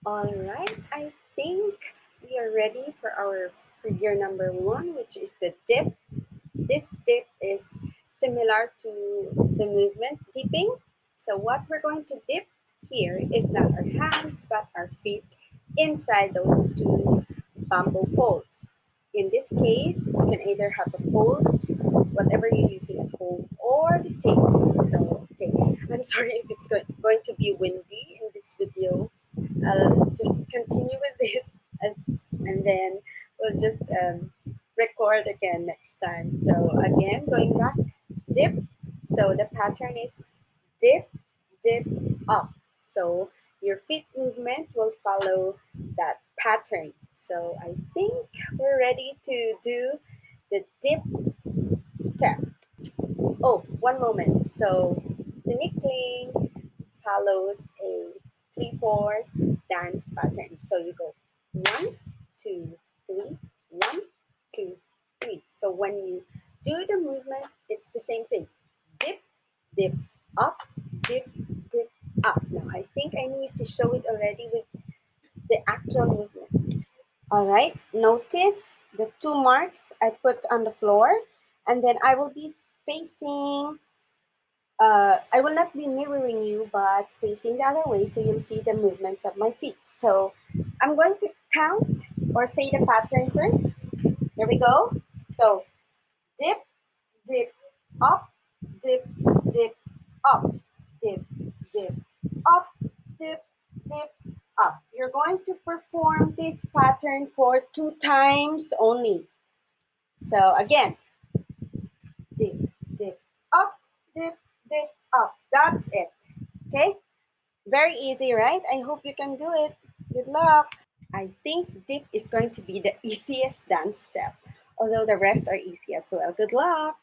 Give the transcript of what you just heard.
All right, I think we are ready for our figure number one, which is the dip. This dip is similar to the movement dipping. So what we're going to dip here is not our hands, but our feet inside those two bamboo poles. In this case, you can either have a poles, whatever you're using at home, or the tapes. So, okay, I'm sorry if it's going to be windy in this video. I'll just continue with this and then we'll just record again next time. So again, going back, dip. So the pattern is dip, dip, up. So your feet movement will follow that pattern. So I think we're ready to do the dip step. Oh, one moment. So the Tinikling follows a 3/4 dance pattern. So you go 1, 2, 3, 1, 2, 3. So when you do the movement, it's the same thing. Dip, dip, up, dip, dip, up. Now I think I need to show it already with the actual movement. All right, notice the two marks I put on the floor, and then I will be facing I will not be mirroring you, but facing the other way so you'll see the movements of my feet. So I'm going to count or say the pattern first. Here we go. So dip, dip, up, dip, dip, up, dip, dip, up, dip, dip, up. You're going to perform this pattern for 2 times only. So again, dip, dip, up, dip, dip, up. That's it. Okay? Very easy, right? I hope you can do it. Good luck. I think dip is going to be the easiest dance step, although the rest are easy as well. Good luck.